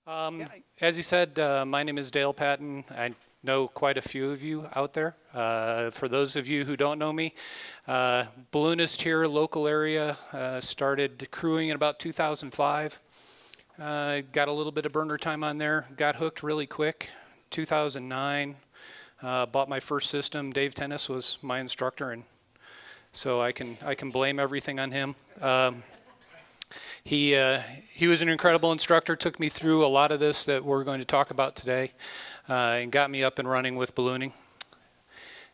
As you said, my name is Dale Patton. I know quite a few of you out there. For those of you who don't know me, balloonist here, local area, started crewing in about 2005. Got a little bit of burner time on there, got hooked really quick. 2009, bought my first system. Dave Tennis was my instructor, and so I can blame everything on him. He was an incredible instructor, took me through a lot of this that we're going to talk about today, and got me up and running with ballooning.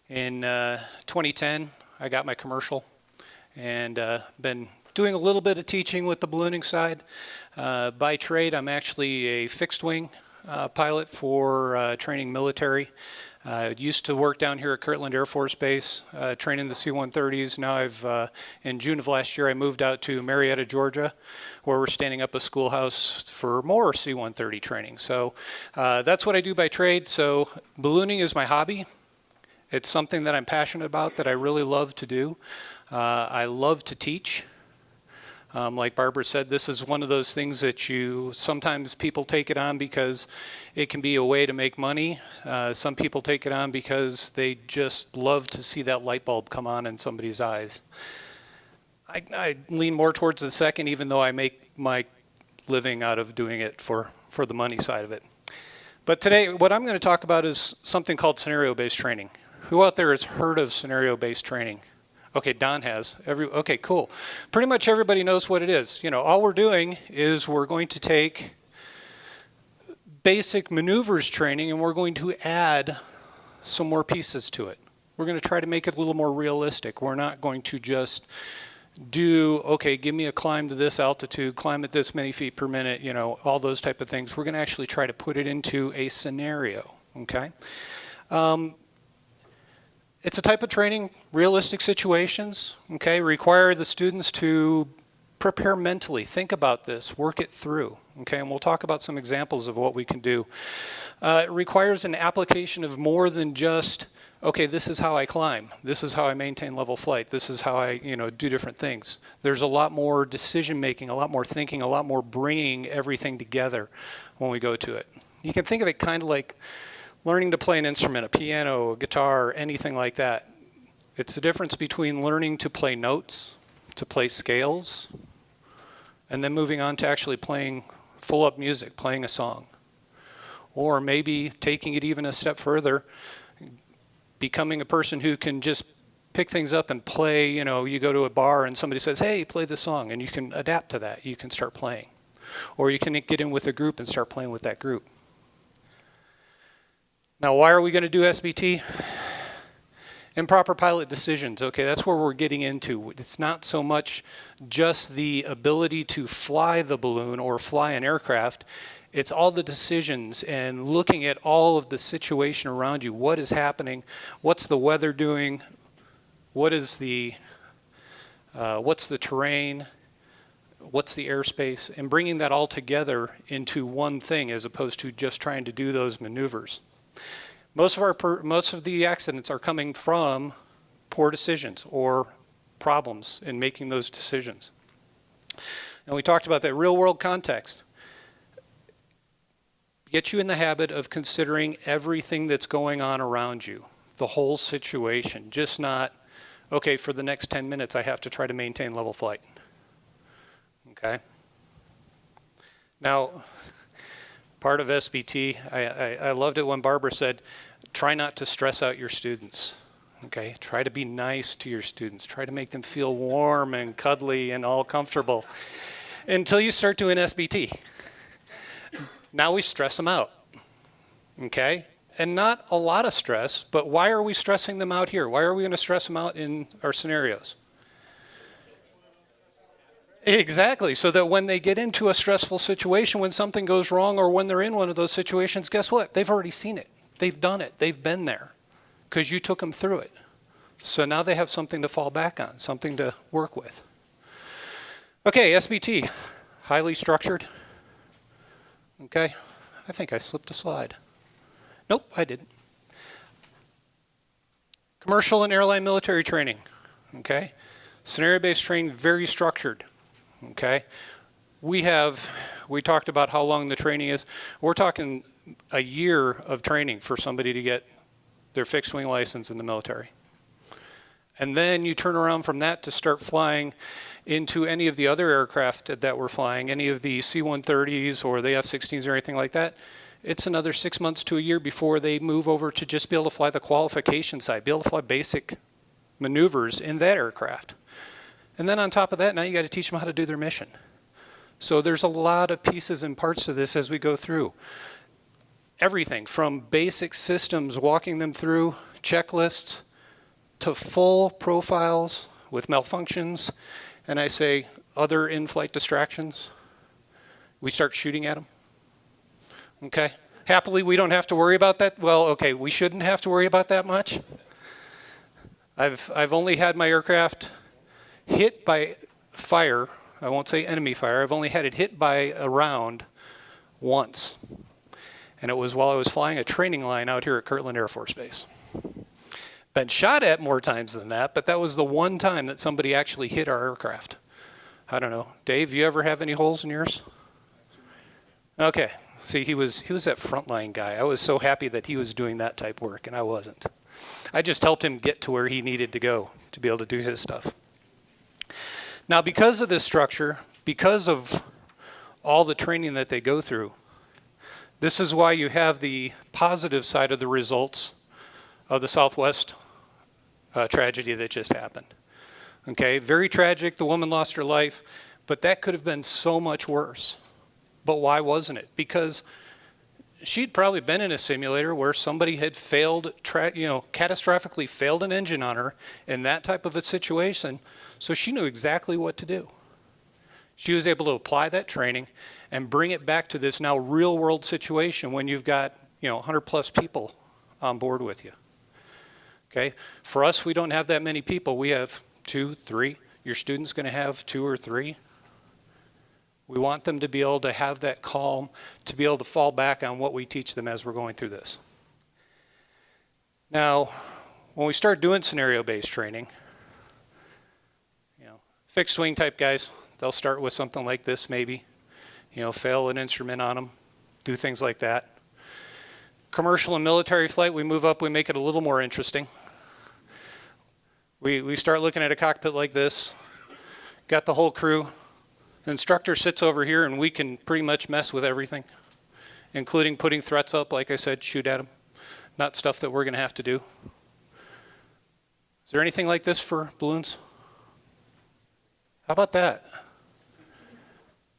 In 2010, I got my commercial, and been doing a little bit of teaching with the ballooning side. By trade, I'm actually a fixed wing pilot for training military. Used to work down here at Kirtland Air Force Base, training the C-130s. Now in June of last year, I moved out to Marietta, Georgia, where we're standing up a schoolhouse for more C-130 training. So that's what I do by trade. So ballooning is my hobby. It's something that I'm passionate about, that I really love to do. I love to teach. Like Barbara said, this is one of those things that sometimes people take it on because it can be a way to make money. Some people take it on because they just love to see that light bulb come on in somebody's eyes. I lean more towards the second, even though I make my living out of doing it for the money side of it. But today, what I'm going to talk about is something called scenario-based training. Who out there has heard of scenario-based training? Okay, Don has. Okay, cool. Pretty much everybody knows what it is. You know, all we're doing is we're going to take basic maneuvers training and we're going to add some more pieces to it. We're going to try to make it a little more realistic. We're not going to just do, okay, give me a climb to this altitude, climb at this many feet per minute, you know, all those type of things. We're going to actually try to put it into a scenario, okay? It's a type of training, realistic situations, okay, require the students to prepare mentally, think about this, work it through, okay, and we'll talk about some examples of what we can do. It requires an application of more than just, okay, this is how I climb, this is how I maintain level flight, this is how I, you know, do different things. There's a lot more decision making, a lot more thinking, a lot more bringing everything together when we go to it. You can think of it kind of like learning to play an instrument, a piano, a guitar, anything like that. It's the difference between learning to play notes, to play scales, and then moving on to actually playing full up music, playing a song. Or maybe taking it even a step further, becoming a person who can just pick things up and play, you know, you go to a bar and somebody says, hey, play this song, and you can adapt to that. You can start playing. Or you can get in with a group and start playing with that group. Now, why are we going to do SBT? Improper pilot decisions. Okay, that's where we're getting into. It's not so much just the ability to fly the balloon or fly an aircraft. It's all the decisions and looking at all of the situation around you. What is happening? What's the weather doing? What's the terrain? What's the airspace? And bringing that all together into one thing as opposed to just trying to do those maneuvers. Most of the accidents are coming from poor decisions or problems in making those decisions. And we talked about that real world context. Get you in the habit of considering everything that's going on around you, the whole situation, just not, okay, for the next 10 minutes I have to try to maintain level flight. Okay? Now, part of SBT, I loved it when Barbara said, try not to stress out your students, okay? Try to be nice to your students. Try to make them feel warm and cuddly and all comfortable until you start doing SBT. Now we stress them out, okay? And not a lot of stress, but why are we stressing them out here? Why are we going to stress them out in our scenarios? Exactly, so that when they get into a stressful situation, when something goes wrong or when they're in one of those situations, guess what? They've already seen it. They've done it. They've been there because you took them through it. So now they have something to fall back on, something to work with. Okay, SBT, highly structured. Okay, I think I slipped a slide. Nope, I didn't. Commercial and airline military training, okay? Scenario-based training, very structured. Okay, we talked about how long the training is. We're talking a year of training for somebody to get their fixed wing license in the military. And then you turn around from that to start flying into any of the other aircraft that we're flying, any of the C-130s or the F-16s or anything like that. It's another 6 months to a year before they move over to just be able to fly the qualification side, be able to fly basic maneuvers in that aircraft. And then on top of that, now you got to teach them how to do their mission. So there's a lot of pieces and parts to this as we go through. Everything from basic systems, walking them through, checklists, to full profiles with malfunctions, and I say other in-flight distractions. We start shooting at them. Okay? Happily, we don't have to worry about that. Well, okay, we shouldn't have to worry about that much. I've only had my aircraft hit by fire. I won't say enemy fire. I've only had it hit by a round once. And it was while I was flying a training line out here at Kirtland Air Force Base. Been shot at more times than that, but that was the one time that somebody actually hit our aircraft. I don't know. Dave, you ever have any holes in yours? Okay. See, he was that frontline guy. I was so happy that he was doing that type work, and I wasn't. I just helped him get to where he needed to go to be able to do his stuff. Now, because of this structure, because of all the training that they go through, this is why you have the positive side of the results of the Southwest tragedy that just happened. Okay, very tragic. The woman lost her life, but that could have been so much worse. But why wasn't it? Because she'd probably been in a simulator where somebody had failed, catastrophically failed an engine on her in that type of a situation, so she knew exactly what to do. She was able to apply that training and bring it back to this now real world situation when you've got 100 plus people on board with you. Okay, for us, we don't have that many people. We have 2, 3. Your student's going to have 2 or 3. We want them to be able to have that calm, to be able to fall back on what we teach them as we're going through this. Now, when we start doing scenario-based training, fixed wing type guys, they'll start with something like this maybe, fail an instrument on them, do things like that. Commercial and military flight, we move up, we make it a little more interesting. We start looking at a cockpit like this, got the whole crew. The instructor sits over here and we can pretty much mess with everything, including putting threats up, like I said, shoot at them. Not stuff that we're going to have to do. Is there anything like this for balloons? How about that?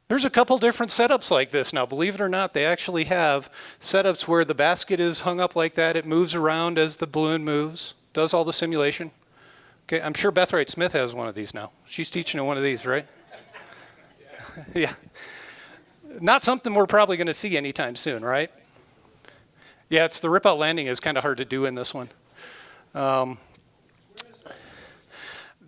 There's a couple different setups like this now. Believe it or not, they actually have setups where the basket is hung up like that. It moves around as the balloon moves, does all the simulation. Okay, I'm sure Beth Wright Smith has one of these now. She's teaching at one of these, right? Yeah. Not something we're probably going to see anytime soon, right? Yeah, it's the rip-out landing is kind of hard to do in this one.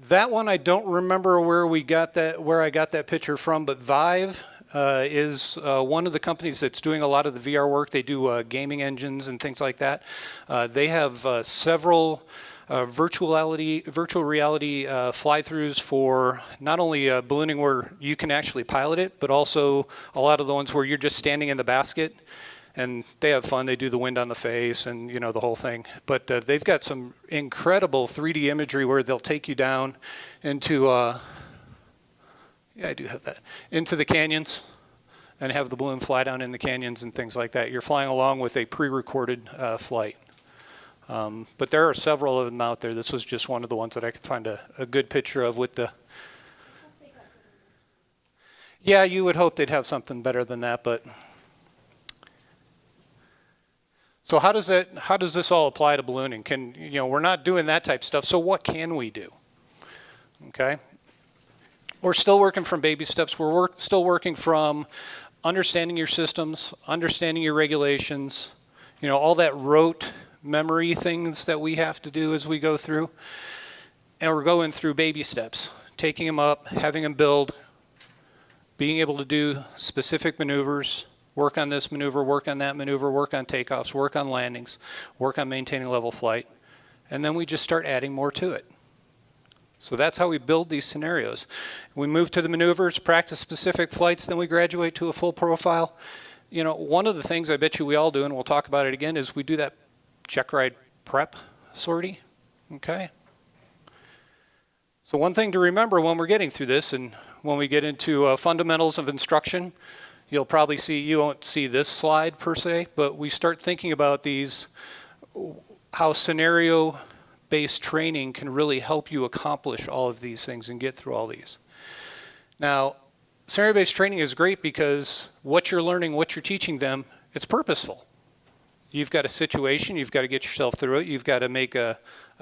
That one I don't remember where I got that picture from, but Vive is one of the companies that's doing a lot of the VR work. They do gaming engines and things like that. They have several virtual reality fly-throughs for not only ballooning where you can actually pilot it, but also a lot of the ones where you're just standing in the basket and they have fun. They do the wind on the face and the whole thing. But they've got some incredible 3D imagery where they'll take you down into, yeah, I do have that, into the canyons and have the balloon fly down in the canyons and things like that. You're flying along with a pre-recorded flight. But there are several of them out there. This was just one of the ones that I could find a good picture of with the... Yeah, you would hope they'd have something better than that, but... So how does this all apply to ballooning? We're not doing that type of stuff, so what can we do? Okay? We're still working from baby steps. We're still working from understanding your systems, understanding your regulations, all that rote memory things that we have to do as we go through. And we're going through baby steps, taking them up, having them build, being able to do specific maneuvers, work on this maneuver, work on that maneuver, work on takeoffs, work on landings, work on maintaining level flight, and then we just start adding more to it. So that's how we build these scenarios. We move to the maneuvers, practice specific flights, then we graduate to a full profile. You know, one of the things I bet you we all do, and we'll talk about it again, is we do that check ride prep sortie, okay? So one thing to remember when we're getting through this, and when we get into fundamentals of instruction, you'll probably see, you won't see this slide per se, but we start thinking about these, how scenario-based training can really help you accomplish all of these things and get through all these. Now, scenario-based training is great because what you're learning, what you're teaching them, it's purposeful. You've got a situation, you've got to get yourself through it, you've got to make a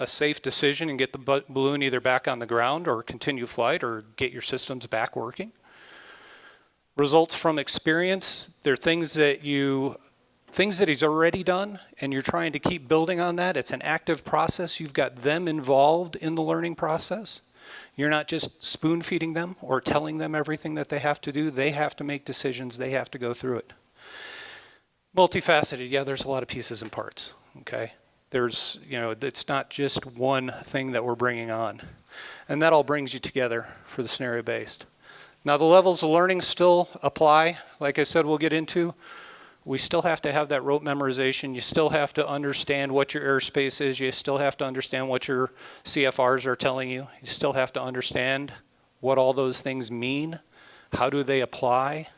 safe decision and get the balloon either back on the ground or continue flight or get your systems back working. Results from experience, they're things that he's already done and you're trying to keep building on that. It's an active process. You've got them involved in the learning process. You're not just spoon feeding them or telling them everything that they have to do. They have to make decisions. They have to go through it. Multifaceted, yeah, there's a lot of pieces and parts, okay? There's, you know, it's not just one thing that we're bringing on. And that all brings you together for the scenario-based. Now the levels of learning still apply. Like I said, we'll get into. We still have to have that rote memorization. You still have to understand what your airspace is. You still have to understand what your CFRs are telling you. You still have to understand what all those things mean. How do they apply?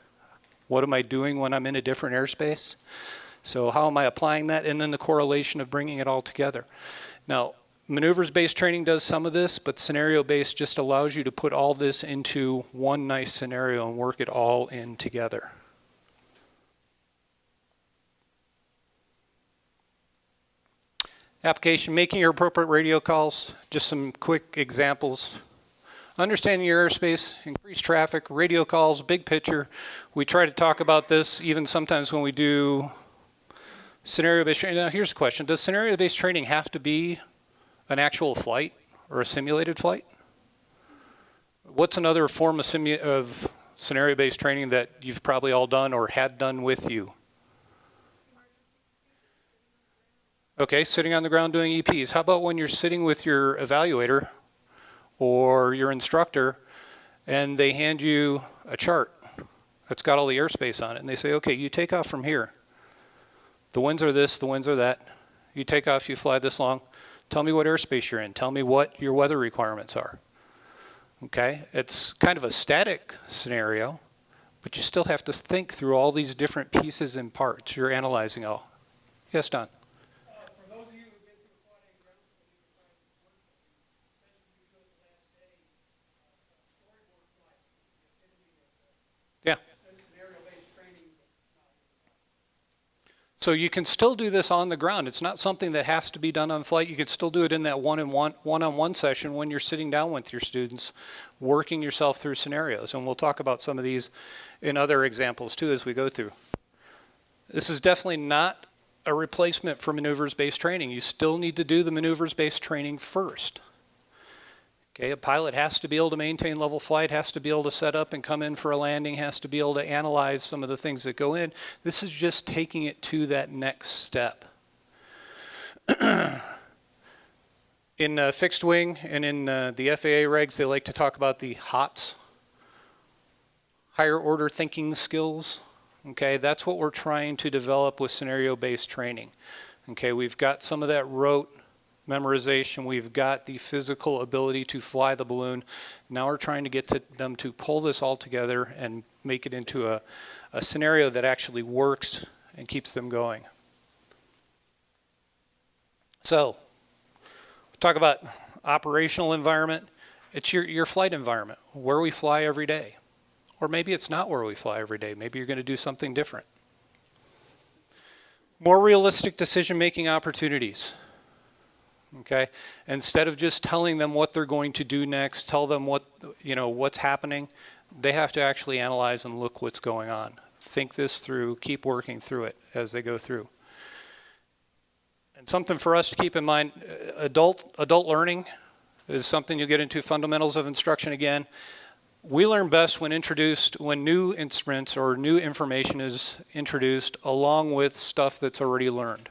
What am I doing when I'm in a different airspace? So how am I applying that? And then the correlation of bringing it all together. Now, maneuvers-based training does some of this, but scenario-based just allows you to put all this into one nice scenario and work it all in together. Application, making your appropriate radio calls. Just some quick examples. Understanding your airspace, increased traffic, radio calls, big picture. We try to talk about this even sometimes when we do scenario-based training. Now here's the question. Does scenario-based training have to be an actual flight or a simulated flight? What's another form of scenario-based training that you've probably all done or had done with you? Okay, sitting on the ground doing EPs. How about when you're sitting with your evaluator or your instructor and they hand you a chart that's got all the airspace on it and they say, okay, you take off from here. The winds are this, the winds are that. You take off, you fly this long. Tell me what airspace you're in. Tell me what your weather requirements are. Okay, it's kind of a static scenario, but you still have to think through all these different pieces and parts. You're analyzing all. Yes, Don? For those of you who've been through quad A ground school, especially if you do it the last day, storyboard flight, the epitome of Yeah. scenario-based training. So you can still do this on the ground. It's not something that has to be done on flight. You can still do it in that one-on-one session when you're sitting down with your students, working yourself through scenarios. And we'll talk about some of these in other examples too as we go through. This is definitely not a replacement for maneuvers-based training. You still need to do the maneuvers-based training first. Okay, a pilot has to be able to maintain level flight, has to be able to set up and come in for a landing, has to be able to analyze some of the things that go in. This is just taking it to that next step. In fixed wing and in the FAA regs, they like to talk about the HOTS, higher order thinking skills. Okay, that's what we're trying to develop with scenario-based training. Okay, we've got some of that rote memorization, we've got the physical ability to fly the balloon. Now we're trying to get them to pull this all together and make it into a scenario that actually works and keeps them going. So, talk about operational environment. It's your flight environment, where we fly every day. Or maybe it's not where we fly every day. Maybe you're going to do something different. More realistic decision-making opportunities. Okay, instead of just telling them what they're going to do next, tell them what's happening, they have to actually analyze and look what's going on. Think this through, keep working through it as they go through. And something for us to keep in mind, adult learning is something you'll get into fundamentals of instruction again. We learn best when new instruments or new information is introduced along with stuff that's already learned.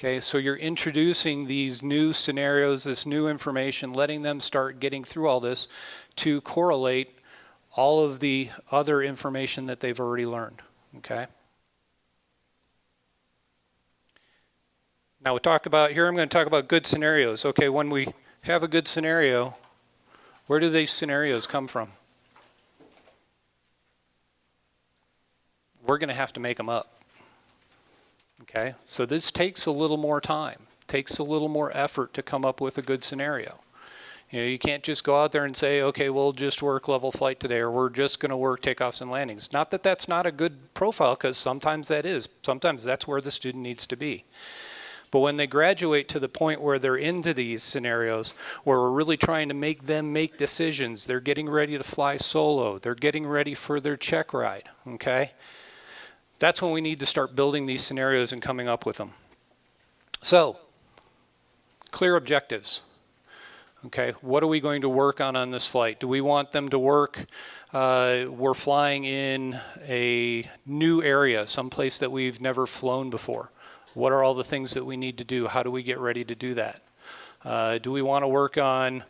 Okay, so you're introducing these new scenarios, this new information, letting them start getting through all this to correlate all of the other information that they've already learned, okay? Now I'm going to talk about good scenarios. Okay, when we have a good scenario, where do these scenarios come from? We're going to have to make them up. Okay, so this takes a little more time, takes a little more effort to come up with a good scenario. You know, you can't just go out there and say, okay, we'll just work level flight today, or we're just going to work takeoffs and landings. Not that that's not a good profile, because sometimes that is. Sometimes that's where the student needs to be. But when they graduate to the point where they're into these scenarios, where we're really trying to make them make decisions, they're getting ready to fly solo, they're getting ready for their check ride, okay? That's when we need to start building these scenarios and coming up with them. So, clear objectives. Okay, what are we going to work on this flight? Do we want them to work, we're flying in a new area, someplace that we've never flown before. What are all the things that we need to do? How do we get ready to do that? Do we want to work on,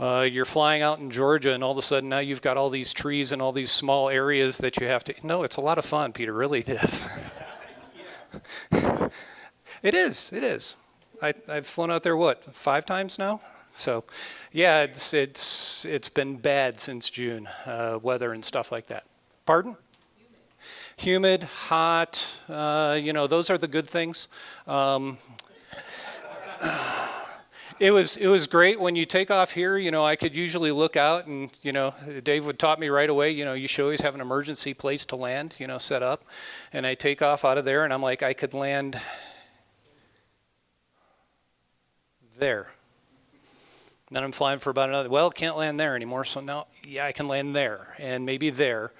you're flying out in Georgia and all of a sudden now you've got all these trees and all these small areas that you have to, no, it's a lot of fun, Peter, really it is. It is. I've flown out there, what, 5 times now? So, yeah, it's been bad since June, weather and stuff like that. Pardon? Humid, hot, you know, those are the good things. It was great when you take off here. You know, I could usually look out and, you know, Dave would taught me right away, you know, you should always have an emergency place to land, you know, set up. And I take off out of there and I'm like, I could land there. And then I'm flying for about another, well, can't land there anymore. So now, yeah, I can land there and maybe there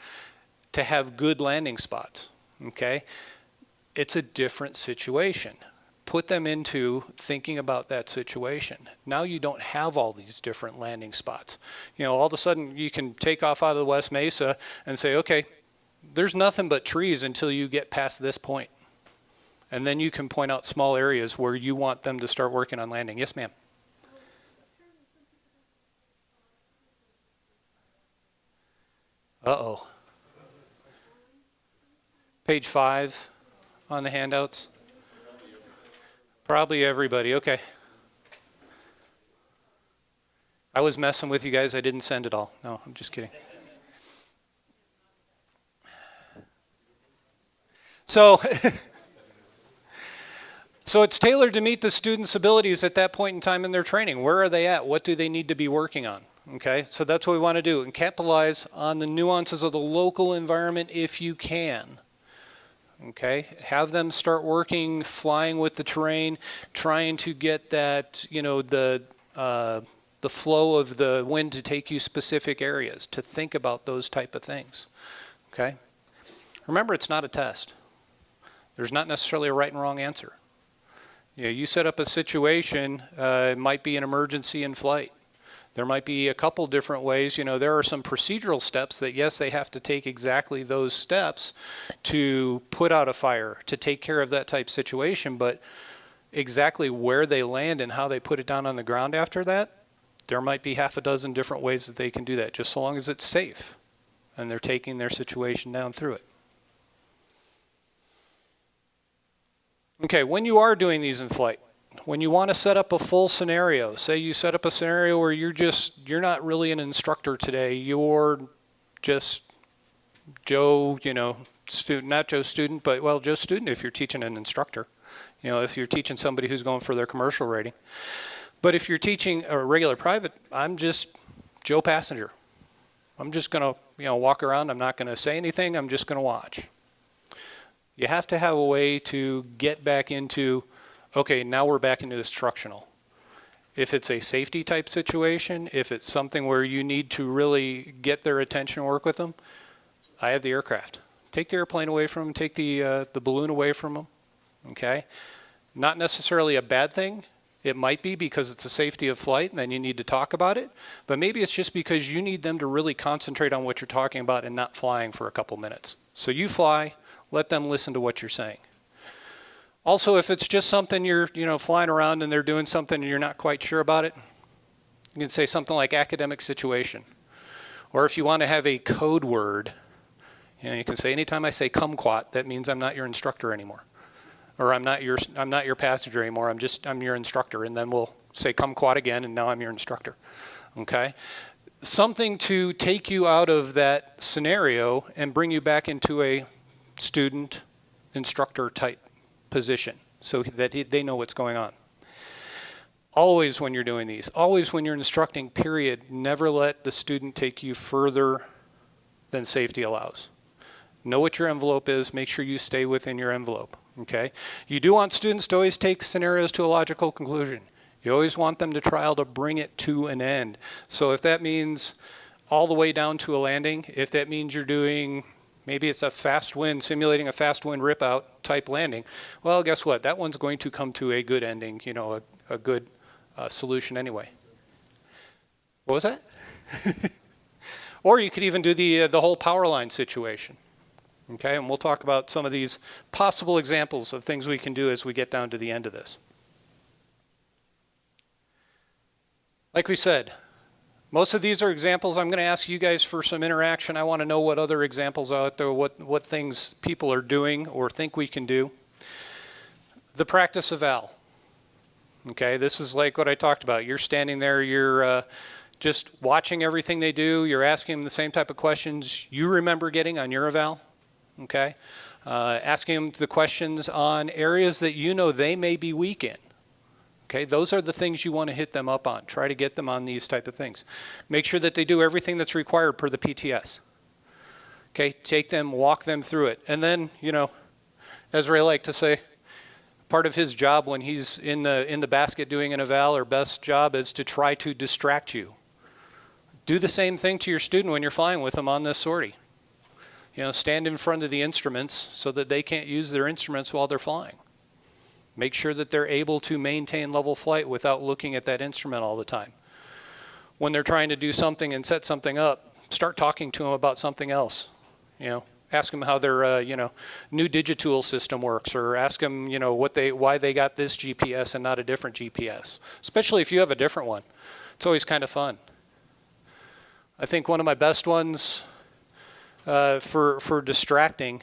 to have good landing spots, okay? It's a different situation. Put them into thinking about that situation. Now you don't have all these different landing spots. You know, all of a sudden you can take off out of the West Mesa and say, okay, there's nothing but trees until you get past this point. And then you can point out small areas where you want them to start working on landing. Yes, ma'am. Uh-oh. Page 5 on the handouts. Probably everybody, okay. I was messing with you guys, I didn't send it all. No, I'm just kidding. So it's tailored to meet the students' abilities at that point in time in their training. Where are they at? What do they need to be working on? Okay, so that's what we want to do, and capitalize on the nuances of the local environment if you can. Okay, have them start working, flying with the terrain, trying to get that, you know, the flow of the wind to take you specific areas, to think about those type of things. Okay, remember, it's not a test. There's not necessarily a right and wrong answer. You know, you set up a situation, it might be an emergency in flight. There might be a couple different ways. You know, there are some procedural steps that, yes, they have to take exactly those steps to put out a fire, to take care of that type situation, but exactly where they land and how they put it down on the ground after that, there might be half a dozen different ways that they can do that, just so long as it's safe and they're taking their situation down through it. Okay, when you are doing these in flight, when you want to set up a full scenario, say you set up a scenario where you're not really an instructor today, you're just Joe, you know, student, not Joe student, but well, Joe student if you're teaching an instructor, you know, if you're teaching somebody who's going for their commercial rating. But if you're teaching a regular private, I'm just Joe passenger. I'm just going to, you know, walk around, I'm not going to say anything, I'm just going to watch. You have to have a way to get back into, okay, now we're back into instructional. If it's a safety type situation, if it's something where you need to really get their attention and work with them, I have the aircraft. Take the airplane away from them, take the balloon away from them, okay? Not necessarily a bad thing. It might be because it's a safety of flight and then you need to talk about it, but maybe it's just because you need them to really concentrate on what you're talking about and not flying for a couple minutes. So you fly, let them listen to what you're saying. Also, if it's just something you're, flying around and they're doing something and you're not quite sure about it, you can say something like academic situation. Or if you want to have a code word, you can say anytime I say kumquat, that means I'm not your instructor anymore. Or I'm not your passenger anymore, I'm your instructor. And then we'll say kumquat again and now I'm your instructor. Okay? Something to take you out of that scenario and bring you back into a student instructor type position so that they know what's going on. Always when you're doing these, always when you're instructing, period, never let the student take you further than safety allows. Know what your envelope is, make sure you stay within your envelope, okay? You do want students to always take scenarios to a logical conclusion. You always want them to try to bring it to an end. So if that means all the way down to a landing, if that means you're doing, maybe it's a fast wind, simulating a fast wind rip out type landing, well, guess what? That one's going to come to a good ending, a good solution anyway. What was that? Or you could even do the whole power line situation. Okay, and we'll talk about some of these possible examples of things we can do as we get down to the end of this. Like we said, most of these are examples. I'm going to ask you guys for some interaction. I want to know what other examples are out there, what things people are doing or think we can do. The practice eval. Okay, this is like what I talked about. You're standing there, you're just watching everything they do. You're asking them the same type of questions you remember getting on your eval. Okay, asking them the questions on areas that you know they may be weak in. Okay, those are the things you want to hit them up on. Try to get them on these type of things. Make sure that they do everything that's required per the PTS. Okay, take them, walk them through it. And then, as Ray liked to say, part of his job when he's in the basket doing an eval, or best job, is to try to distract you. Do the same thing to your student when you're flying with them on this sortie. Stand in front of the instruments so that they can't use their instruments while they're flying. Make sure that they're able to maintain level flight without looking at that instrument all the time. When they're trying to do something and set something up, start talking to them about something else. Ask them how their new Digitool system works, or ask them why they got this GPS and not a different GPS. Especially if you have a different one. It's always kind of fun. I think one of my best ones for distracting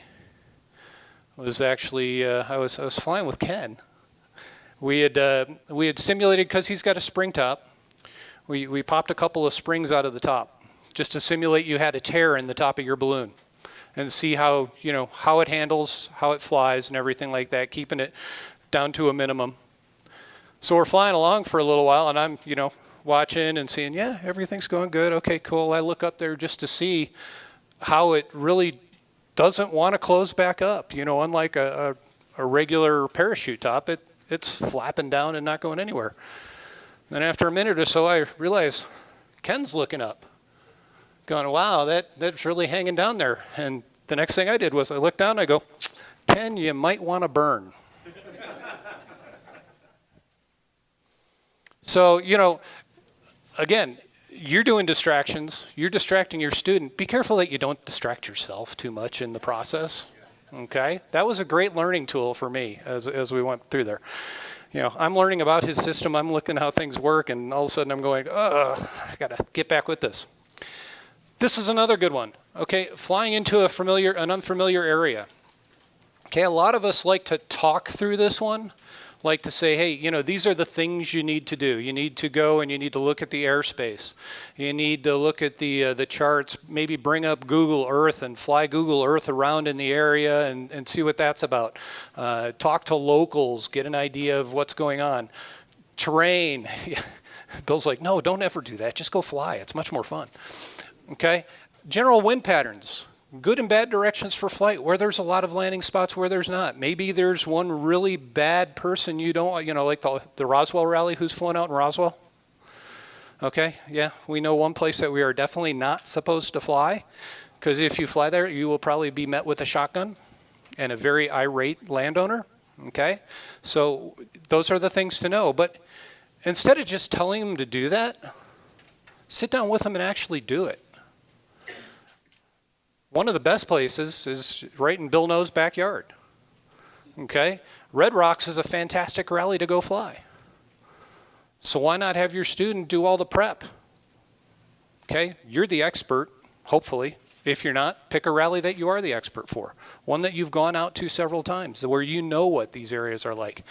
was actually I was flying with Ken. We had simulated, because he's got a spring top. We popped a couple of springs out of the top just to simulate you had a tear in the top of your balloon, and see how how it handles, how it flies, and everything like that, keeping it down to a minimum. So we're flying along for a little while, and I'm watching and seeing, yeah, everything's going good. Okay, cool. I look up there just to see how it really doesn't want to close back up. Unlike a regular parachute top, it's flapping down and not going anywhere. Then after a minute or so, I realize Ken's looking up, going, wow, that's really hanging down there. And the next thing I did was I looked down and I go, Ken, you might want to burn. So, again, you're doing distractions. You're distracting your student. Be careful that you don't distract yourself too much in the process. Okay? That was a great learning tool for me as we went through there. I'm learning about his system. I'm looking how things work, and all of a sudden I'm going, I got to get back with this. This is another good one. Okay, flying into an unfamiliar area. Okay, a lot of us like to talk through this one. Like to say, hey, these are the things you need to do. You need to go and you need to look at the airspace. You need to look at the charts, maybe bring up Google Earth and fly Google Earth around in the area and see what that's about. Talk to locals, get an idea of what's going on. Terrain. Bill's like, no, don't ever do that. Just go fly. It's much more fun. Okay? General wind patterns. Good and bad directions for flight, where there's a lot of landing spots, where there's not. Maybe there's one really bad person you don't, like the Roswell rally, who's flown out in Roswell. Okay, yeah, we know one place that we are definitely not supposed to fly, because if you fly there, you will probably be met with a shotgun and a very irate landowner. Okay, so those are the things to know. But instead of just telling them to do that, sit down with them and actually do it. One of the best places is right in Bill No's backyard. Okay? Red Rocks is a fantastic rally to go fly. So why not have your student do all the prep? Okay? You're the expert, hopefully. If you're not, pick a rally that you are the expert for. One that you've gone out to several times, where you know what these areas are like.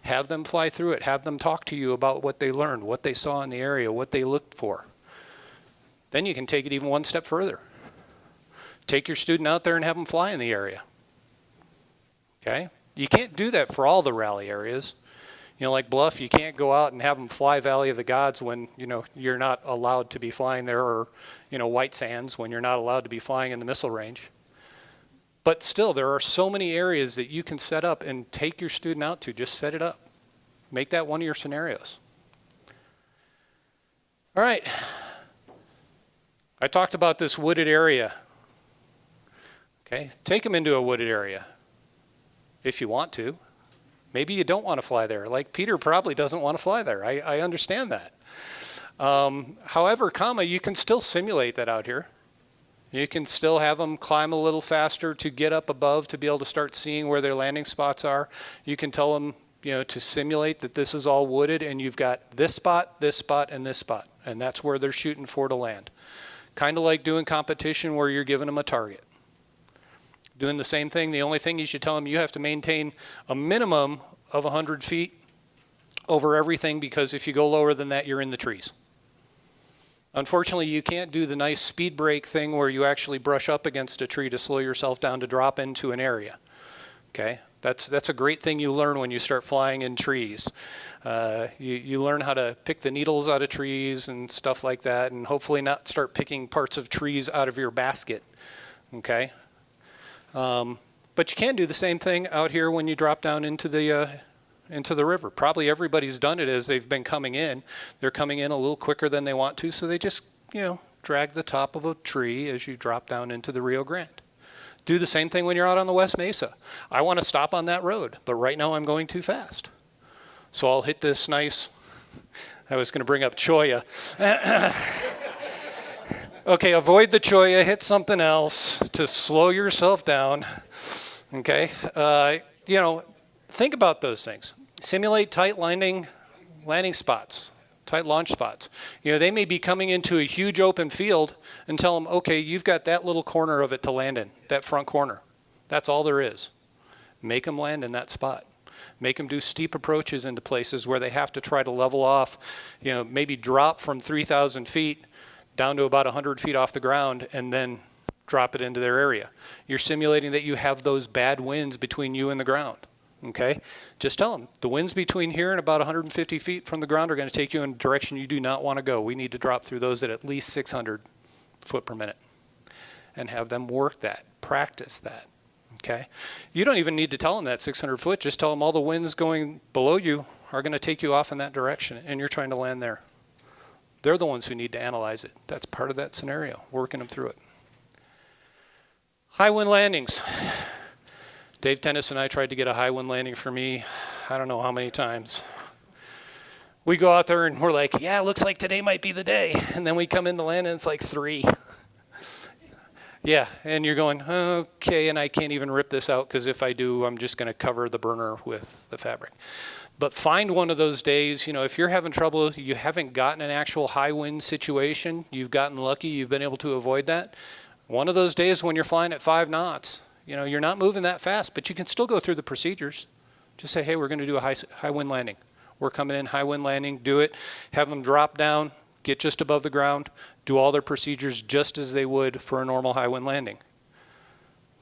Have them fly through it. Have them talk to you about what they learned, what they saw in the area, what they looked for. Then you can take it even one step further. Take your student out there and have them fly in the area. Okay? You can't do that for all the rally areas. You know, like Bluff, you can't go out and have them fly Valley of the Gods when, you know, you're not allowed to be flying there, or, you know, White Sands when you're not allowed to be flying in the missile range. But still, there are so many areas that you can set up and take your student out to. Just set it up. Make that one of your scenarios. All right. I talked about this wooded area. Okay, take them into a wooded area if you want to. Maybe you don't want to fly there. Like Peter probably doesn't want to fly there. I understand that. However, you can still simulate that out here. You can still have them climb a little faster to get up above to be able to start seeing where their landing spots are. You can tell them, you know, to simulate that this is all wooded and you've got this spot, and this spot. And that's where they're shooting for to land. Kind of like doing competition where you're giving them a target. Doing the same thing, the only thing you should tell them, you have to maintain a minimum of 100 feet over everything, because if you go lower than that, you're in the trees. Unfortunately, you can't do the nice speed brake thing where you actually brush up against a tree to slow yourself down to drop into an area. Okay, that's a great thing you learn when you start flying in trees. You learn how to pick the needles out of trees and stuff like that, and hopefully not start picking parts of trees out of your basket. Okay. But you can do the same thing out here when you drop down into the river. Probably everybody's done it as they've been coming in. They're coming in a little quicker than they want to, so they just, you know, drag the top of a tree as you drop down into the Rio Grande. Do the same thing when you're out on the West Mesa. I want to stop on that road, but right now I'm going too fast. So I'll hit this nice, I was going to bring up Cholla. Okay, avoid the Cholla, hit something else to slow yourself down. Okay, you know, think about those things. Simulate tight landing spots, tight launch spots. You know, they may be coming into a huge open field and tell them, okay, you've got that little corner of it to land in, that front corner. That's all there is. Make them land in that spot. Make them do steep approaches into places where they have to try to level off, you know, maybe drop from 3,000 feet down to about 100 feet off the ground and then drop it into their area. You're simulating that you have those bad winds between you and the ground, okay? Just tell them, the winds between here and about 150 feet from the ground are going to take you in a direction you do not want to go. We need to drop through those at least 600 foot per minute and have them work that, practice that, okay? You don't even need to tell them that 600 foot. Just tell them all the winds going below you are going to take you off in that direction and you're trying to land there. They're the ones who need to analyze it. That's part of that scenario, working them through it. High wind landings. Dave Tennis and I tried to get a high wind landing for me, I don't know how many times. We go out there and we're like, yeah, looks like today might be the day. And then we come in to land and it's like 3. Yeah, and you're going, okay, and I can't even rip this out because if I do, I'm just going to cover the burner with the fabric. But find one of those days, you know, if you're having trouble, you haven't gotten an actual high wind situation, you've gotten lucky, you've been able to avoid that. One of those days when you're flying at 5 knots, you know, you're not moving that fast, but you can still go through the procedures. Just say, hey, we're going to do a high wind landing. We're coming in, high wind landing, do it, have them drop down, get just above the ground, do all their procedures just as they would for a normal high wind landing.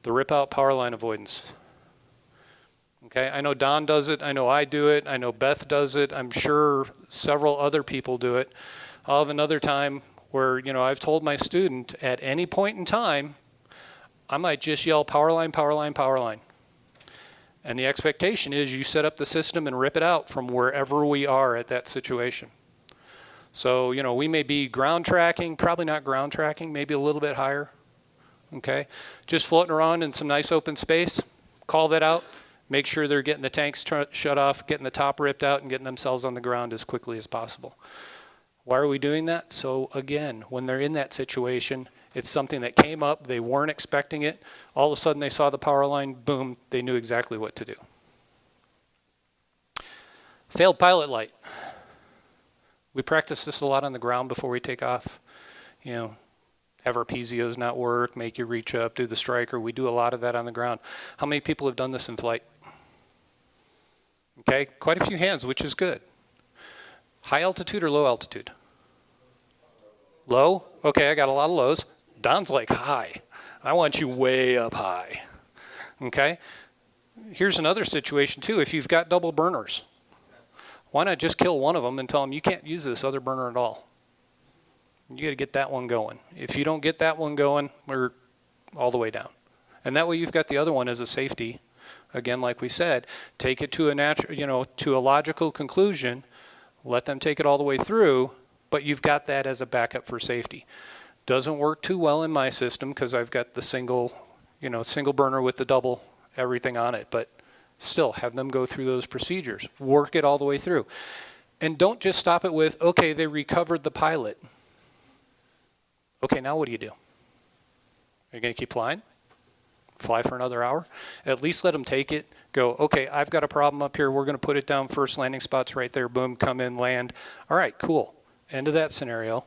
The rip out power line avoidance. Okay, I know Don does it, I know I do it, I know Beth does it, I'm sure several other people do it. I'll have another time where, you know, I've told my student at any point in time, I might just yell power line, power line, power line. And the expectation is you set up the system and rip it out from wherever we are at that situation. So, you know, we may be ground tracking, probably not ground tracking, maybe a little bit higher. Okay, just floating around in some nice open space, call that out. Make sure they're getting the tanks shut off, getting the top ripped out, and getting themselves on the ground as quickly as possible. Why are we doing that? So again, when they're in that situation, it's something that came up, they weren't expecting it. All of a sudden they saw the power line, boom, they knew exactly what to do. Failed pilot light. We practice this a lot on the ground before we take off. You know, have our PZOs not work, make you reach up, do the striker. We do a lot of that on the ground. How many people have done this in flight? Okay, quite a few hands, which is good. High altitude or low altitude? Low? Okay, I got a lot of lows. Don's like high. I want you way up high. Okay? Here's another situation too. If you've got double burners, why not just kill one of them and tell them you can't use this other burner at all? You got to get that one going. If you don't get that one going, we're all the way down. And that way you've got the other one as a safety. Again, like we said, take it to a natural, to a logical conclusion. Let them take it all the way through, but you've got that as a backup for safety. Doesn't work too well in my system because I've got the single burner with the double everything on it, but still have them go through those procedures. Work it all the way through. And don't just stop it with, okay, they recovered the pilot. Okay, now what do you do? Are you going to keep flying? Fly for another hour? At least let them take it. Go, okay, I've got a problem up here. We're going to put it down. First landing spot's right there. Boom, come in, land. All right, cool. End of that scenario.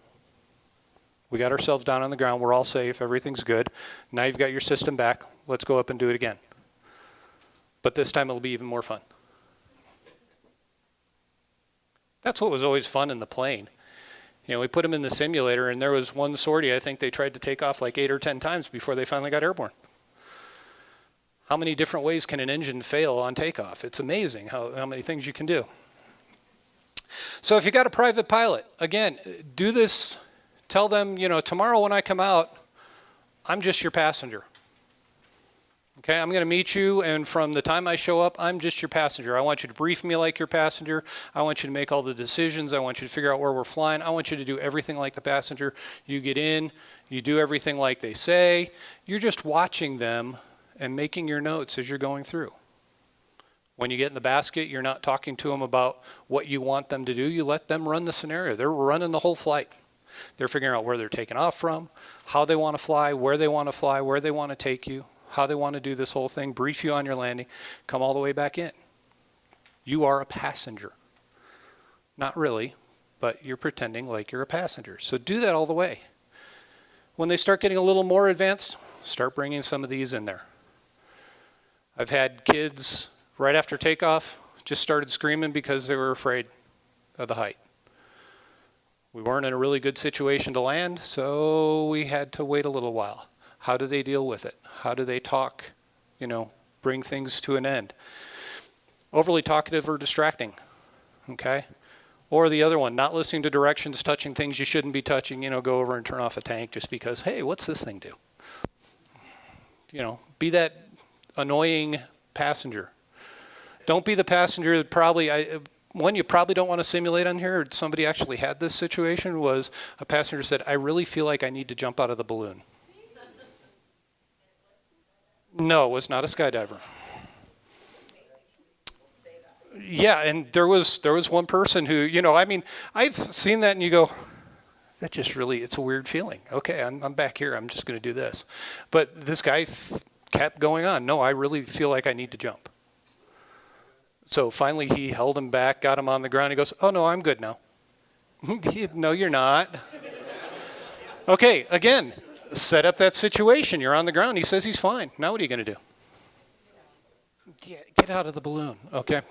We got ourselves down on the ground. We're all safe. Everything's good. Now you've got your system back. Let's go up and do it again. But this time it'll be even more fun. That's what was always fun in the plane. We put them in the simulator, and there was one sortie, I think they tried to take off like 8 or 10 times before they finally got airborne. How many different ways can an engine fail on takeoff? It's amazing how many things you can do. So if you got a private pilot, again, do this, tell them, tomorrow when I come out, I'm just your passenger. Okay, I'm going to meet you, and from the time I show up, I'm just your passenger. I want you to brief me like your passenger. I want you to make all the decisions. I want you to figure out where we're flying. I want you to do everything like the passenger. You get in, you do everything like they say. You're just watching them and making your notes as you're going through. When you get in the basket, you're not talking to them about what you want them to do. You let them run the scenario. They're running the whole flight. They're figuring out where they're taking off from, how they want to fly, where they want to take you, how they want to do this whole thing, brief you on your landing, come all the way back in. You are a passenger. Not really, but you're pretending like you're a passenger. So do that all the way. When they start getting a little more advanced, start bringing some of these in there. I've had kids right after takeoff just started screaming because they were afraid of the height. We weren't in a really good situation to land, so we had to wait a little while. How do they deal with it? How do they talk, bring things to an end? Overly talkative or distracting, okay? Or the other one, not listening to directions, touching things you shouldn't be touching, go over and turn off a tank just because, hey, what's this thing do? Be that annoying passenger. Don't be the passenger that probably, one you probably don't want to simulate on here, or somebody actually had this situation, was a passenger said, I really feel like I need to jump out of the balloon. No, it was not a skydiver. Yeah, and there was one person who, I've seen that and you go, that just really, it's a weird feeling. Okay, I'm back here, I'm just going to do this. But this guy kept going on. No, I really feel like I need to jump. So finally he held him back, got him on the ground. He goes, oh no, I'm good now. No, you're not. Okay, again. Set up that situation. You're on the ground. He says he's fine. Now what are you going to do? Get out of the balloon. Okay.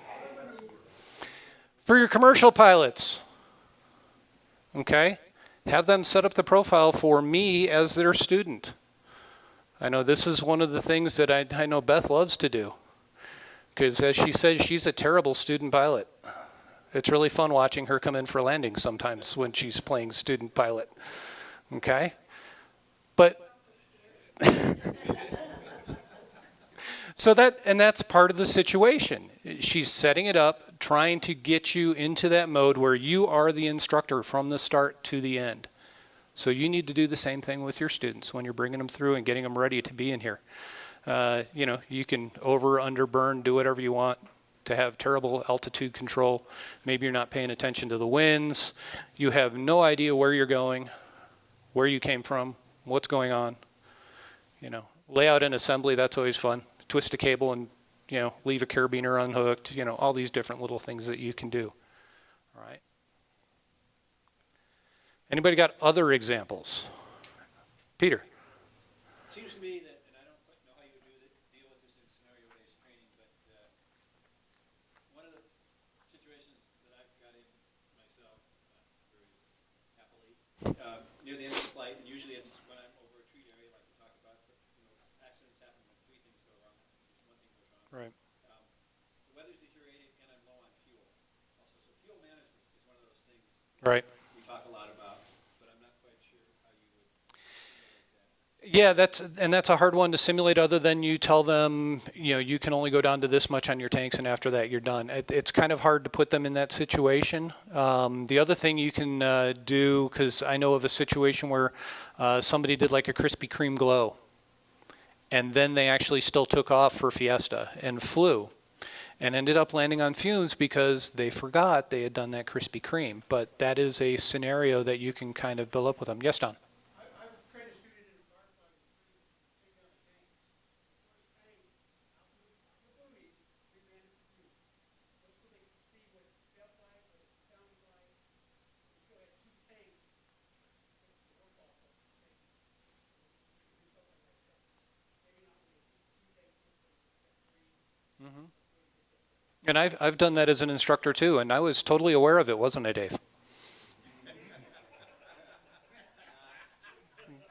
For your commercial pilots, okay, have them set up the profile for me as their student. I know this is one of the things that I know Beth loves to do. Because as she says, she's a terrible student pilot. It's really fun watching her come in for landings sometimes when she's playing student pilot. Okay? But so that's part of the situation. She's setting it up, trying to get you into that mode where you are the instructor from the start to the end. So you need to do the same thing with your students when you're bringing them through and getting them ready to be in here. You can under burn, do whatever you want to have terrible altitude control. Maybe you're not paying attention to the winds. You have no idea where you're going, where you came from, what's going on. Layout and assembly, that's always fun. Twist a cable and, leave a carabiner unhooked, all these different little things that you can do. All right. Anybody got other examples? Peter. It seems to me that, and I don't know how you would deal with this in scenario-based training, but one of the situations that I've got in myself, very happily, near the end of the flight, and usually it's when I'm over a treat area, like you talked about, but, accidents happen when three things go wrong, just one thing goes wrong. Right. The weather's deteriorating, and I'm low on fuel. Also, so fuel management is one of those things Right. we talk a lot about, but I'm not quite sure how you would simulate that. Yeah, that's a hard one to simulate other than you tell them, you can only go down to this much on your tanks and after that you're done. It's kind of hard to put them in that situation. The other thing you can do, because I know of a situation where somebody did like a Krispy Kreme glow and then they actually still took off for Fiesta and flew and ended up landing on fumes because they forgot they had done that Krispy Kreme. But that is a scenario that you can kind of build up with them. Yes, Don? I've trained a student in a firefighter taking on a tank. First tank, out in the boonies, we ran it through. Just so they could see what it felt like, what it sounded like. We still had two tanks. The work off of the same. Do something like that. Maybe not with a two-tank system, but three. Mm-hmm. And I've done that as an instructor too, and I was totally aware of it, wasn't I, Dave?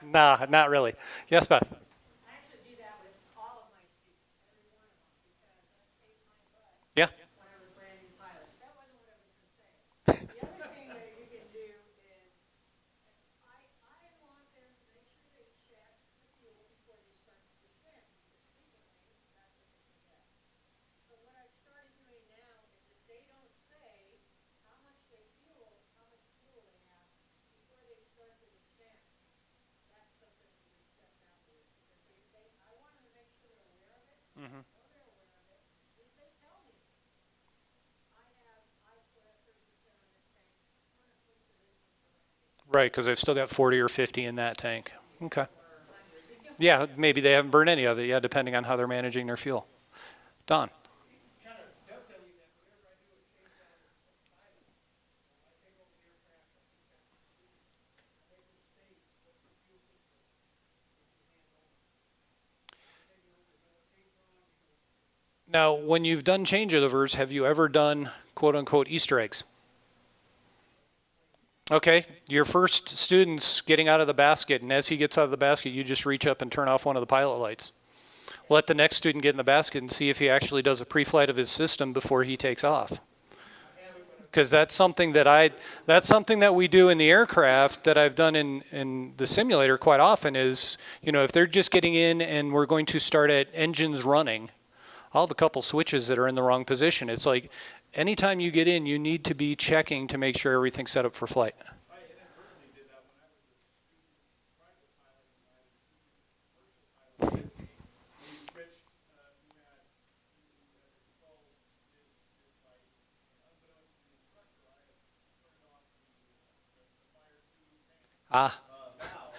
Nah, not really. Yes, Beth? I actually do that with all of my students, every one of them, because that saved my butt Yeah. when I was brand new pilot. That wasn't what I was going to say. The other thing that you can do is, I want them to make sure they check the fuel before they start to descend, because frequently that's what they forget. So what I've started doing now is if they don't say how much fuel they have before they start to descend, that's something to just step downward, because I want them to make sure they're aware of it. Mm-hmm. Know they're aware of it. If they tell me, I still have 30% on this tank, I'm gonna push the this one for landing. Right, because they've still got 40 or 50 in that tank. Okay. Or 100. Yeah, maybe they haven't burned any of it, yeah, depending on how they're managing their fuel. Don? Kind of dovetailing that, whenever I do a change out of pilot, I take over the aircraft, I think that's the student. I make them state what the fuel system is hand on. Maybe when the tank on, Now, when you've done changeovers, have you ever done quote-unquote Easter eggs? Okay, your first student's getting out of the basket, and as he gets out of the basket, you just reach up and turn off one of the pilot lights. Let the next student get in the basket and see if he actually does a pre-flight of his system before he takes off. Because that's something that we do in the aircraft that I've done in the simulator quite often is, if they're just getting in and we're going to start at engines running, I'll have a couple switches that are in the wrong position. It's like anytime you get in, you need to be checking to make sure everything's set up for flight. I inadvertently did that when I was a student private pilot and I had a student commercial pilot with me. We switched, we had the controls mid-flight, and unbeknownst to the instructor, I had turned off the fire tube tank Ah, valve,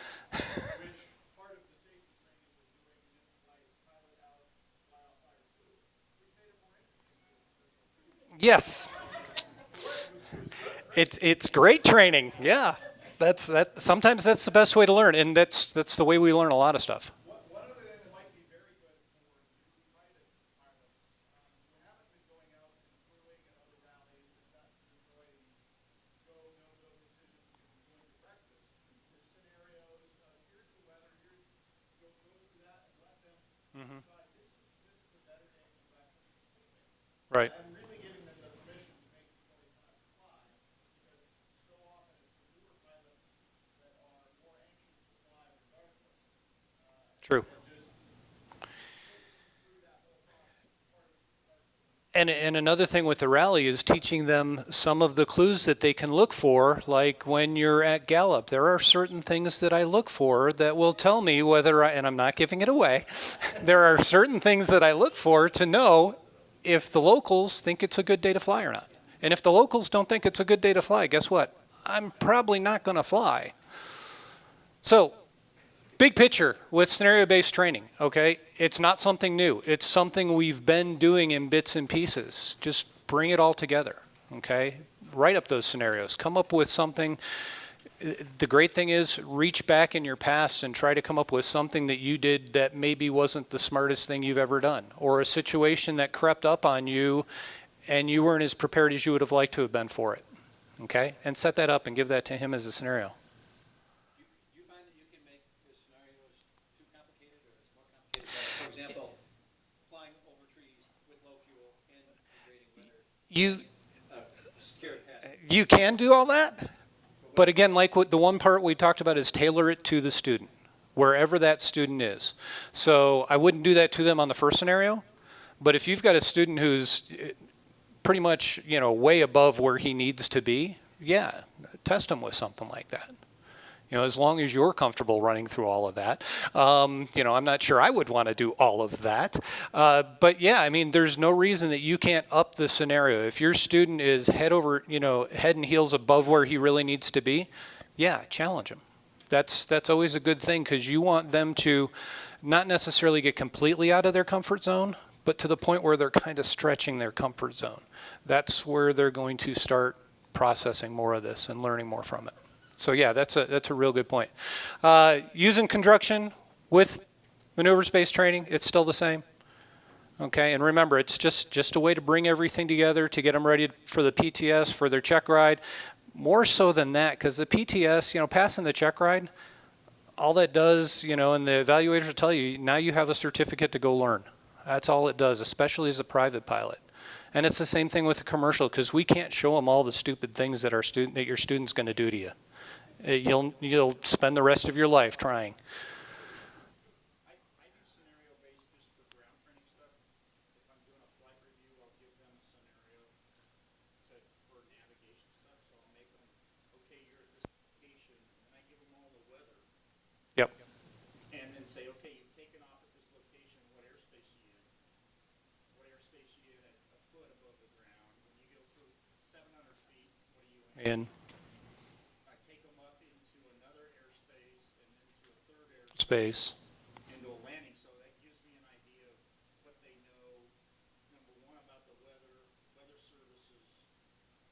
which part of the safety training was doing an in-flight pilot out while fire tube. We made it more interesting. yes. It's great training. Yeah, sometimes that's the best way to learn, and that's the way we learn a lot of stuff. One other thing that might be very good for newly private pilots, we haven't been going out and touring at other rallies and gotten to enjoy the go, no-go decisions and enjoy the breakfast. The scenarios, here's the weather, go through that and let them decide this is a better day for breakfast. Right. I'm really giving them the permission to make the choice not to fly, because so often it's the newer pilots that are more anxious to fly regardless. True. And another thing with the rally is teaching them some of the clues that they can look for, like when you're at Gallup. There are certain things that I look for that will tell me whether and I'm not giving it away, there are certain things that I look for to know if the locals think it's a good day to fly or not. And if the locals don't think it's a good day to fly, guess what? I'm probably not going to fly. So big picture with scenario-based training, okay? It's not something new. It's something we've been doing in bits and pieces. Just bring it all together, okay? Write up those scenarios. Come up with something. The great thing is reach back in your past and try to come up with something that you did that maybe wasn't the smartest thing you've ever done, or a situation that crept up on you and you weren't as prepared as you would have liked to have been for it, okay? And set that up and give that to him as a scenario. Do you find that you can make the scenarios too complicated or it's more complicated? Like, for example, flying over trees with low fuel and degrading weather. Scared past. You can do all that, but again, like the one part we talked about is tailor it to the student, wherever that student is. So I wouldn't do that to them on the first scenario, but if you've got a student who's pretty much, way above where he needs to be, yeah, test him with something like that. As long as you're comfortable running through all of that. I'm not sure I would want to do all of that. But yeah, there's no reason that you can't up the scenario. If your student is head and heels above where he really needs to be, yeah, challenge him. That's always a good thing, because you want them to not necessarily get completely out of their comfort zone, but to the point where they're kind of stretching their comfort zone. That's where they're going to start processing more of this and learning more from it. So yeah, that's a real good point. Using construction with maneuvers-based training, it's still the same. Okay, and remember, it's just a way to bring everything together to get them ready for the PTS, for their check ride. More so than that, because the PTS, passing the check ride, all that does, and the evaluators will tell you, now you have a certificate to go learn. That's all it does, especially as a private pilot. And it's the same thing with a commercial, because we can't show them all the stupid things that your student's going to do to you. You'll spend the rest of your life trying. I do scenario-based just for ground training stuff. If I'm doing a flight review, I'll give them a scenario for navigation stuff. So I'll make them, okay, you're at this location, and I give them all the weather. Yep. And then say, okay, you've taken off at this location, what airspace are you in? What airspace are you in at a foot above the ground? When you go through 700 feet, what are you in? I take them up into another airspace and then to a third airspace. Space. Into a landing, so that gives me an idea of what they know, number one, about the weather services,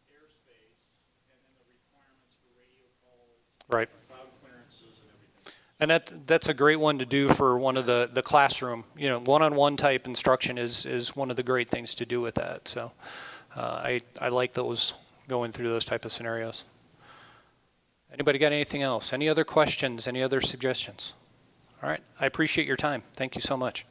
airspace, and then the requirements for radio calls, Right. cloud clearances, and everything. And that's a great one to do for one of the classroom, one-on-one type instruction is one of the great things to do with that. So I like those, going through those type of scenarios. Anybody got anything else? Any other questions? Any other suggestions? All right. I appreciate your time. Thank you so much.